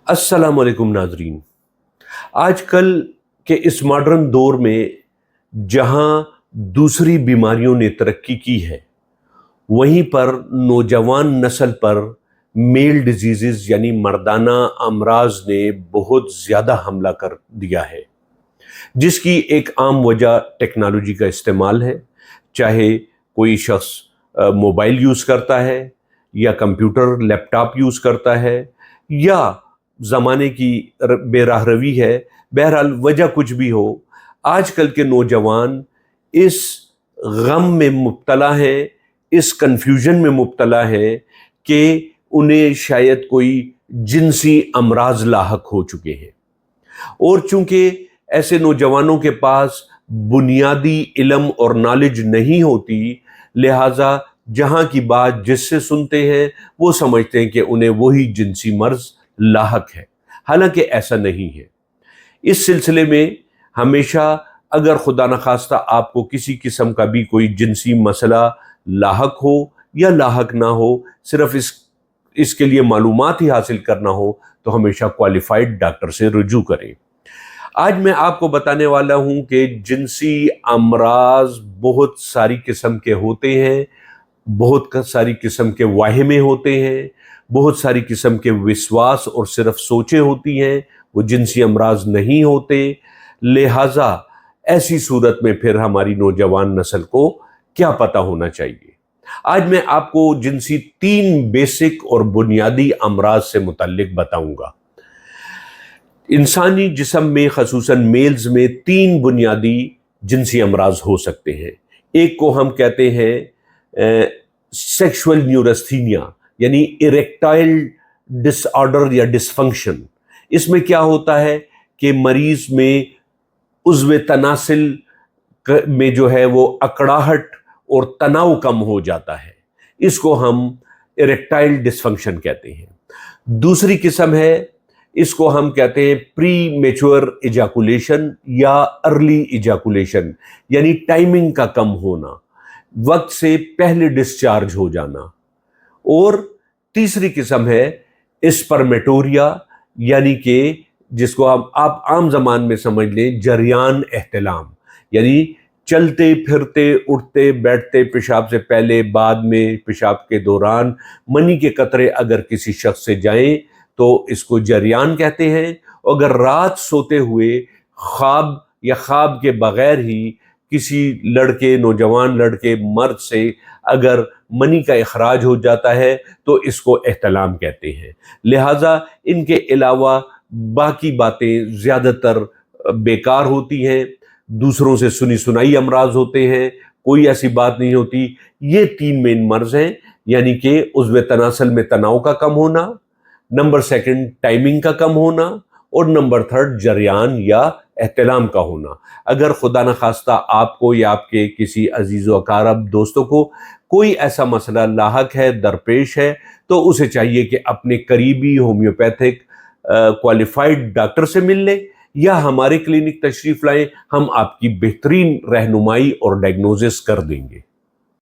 अस्सलाम वालेकुम नाजरीन। आजकल के इस मॉडर्न दौर में जहां दूसरी बीमारियों ने तरक्की की है, वहीं पर नौजवान नस्ल पर मेल डिजीजेस यानी मर्दाना अमराज ने बहुत ज़्यादा हमला कर दिया है, जिसकी एक आम वजह टेक्नोलॉजी का इस्तेमाल है। चाहे कोई शख्स मोबाइल यूज़ करता है या कंप्यूटर लैपटॉप यूज़ करता है या ज़माने की बेराह रवी है, बहरहाल वजह कुछ भी हो, आजकल के नौजवान इस गम में मुब्तला हैं, इस कन्फ्यूजन में मुब्तला हैं कि उन्हें शायद कोई जिनसी अमराज लाहक हो चुके हैं। और चूंकि ऐसे नौजवानों के पास बुनियादी इल्म और नॉलेज नहीं होती, लिहाजा जहां की बात जिससे सुनते हैं वो समझते हैं कि उन्हें वही जिनसी मर्ज लाहक है, हालांकि ऐसा नहीं है। इस सिलसिले में हमेशा अगर खुदा न खास्ता आपको किसी किस्म का भी कोई जिनसी मसला लाहक हो या लाहक ना हो, सिर्फ इसके लिए मालूमात ही हासिल करना हो, तो हमेशा क्वालिफाइड डॉक्टर से रुजू करें। आज मैं आपको बताने वाला हूं कि जिनसी अमराज बहुत सारी किस्म के होते हैं, बहुत सारी किस्म के वाहिमे होते हैं, बहुत सारी किस्म के विश्वास और सिर्फ सोचें होती हैं, वो जिनसी अमराज नहीं होते। लिहाजा ऐसी सूरत में फिर हमारी नौजवान नस्ल को क्या पता होना चाहिए। आज मैं आपको जिनसी 3 बेसिक और बुनियादी अमराज से मुतल्लिक बताऊंगा। इंसानी जिस्म में खसूसन मेल्स में 3 बुनियादी जिनसी अमराज हो सकते हैं। एक को हम कहते हैं सेक्सुअल न्यूरस्थीनिया यानी इरेक्टाइल डिसऑर्डर या डिसफंक्शन। इसमें क्या होता है कि मरीज में उज़्व तनासिल में जो है वो अकड़ाहट और तनाव कम हो जाता है, इसको हम इरेक्टाइल डिसफंक्शन कहते हैं। दूसरी किस्म है, इसको हम कहते हैं प्री मेच्योर इजैकुलेशन या अर्ली इजैकुलेशन, यानी टाइमिंग का कम होना, वक्त से पहले डिस्चार्ज हो जाना। और तीसरी किस्म है स्पर्मेटोरिया, यानी कि जिसको आप आम जबान में समझ लें जरियान एहतलाम, यानी चलते फिरते उठते बैठते पेशाब से पहले, बाद में, पेशाब के दौरान मनी के कतरे अगर किसी शख्स से जाएं तो इसको जरियान कहते हैं। अगर रात सोते हुए ख्वाब या ख्वाब के बगैर ही किसी लड़के, नौजवान लड़के, मर्द से अगर मनी का इखराज हो जाता है तो इसको एहतलाम कहते हैं। लिहाजा इनके अलावा बाकी बातें ज़्यादातर बेकार होती हैं, दूसरों से सुनी सुनाई अमराज होते हैं, कोई ऐसी बात नहीं होती। ये 3 मेन मर्ज हैं, यानी कि उज़्व तनासल में तनाव का कम होना, नंबर 2 टाइमिंग का कम होना, और नंबर 3 जरियान या एहतलाम का होना। अगर खुदा न खास्ता आपको या आपके किसी अजीज़ व अकारब दोस्तों को कोई ऐसा मसला लाहक है, दरपेश है, तो उसे चाहिए कि अपने करीबी होम्योपैथिक क्वालिफाइड डॉक्टर से मिल ले या हमारे क्लिनिक तशरीफ़ लाएं, हम आपकी बेहतरीन रहनुमाई और डायग्नोसिस कर देंगे।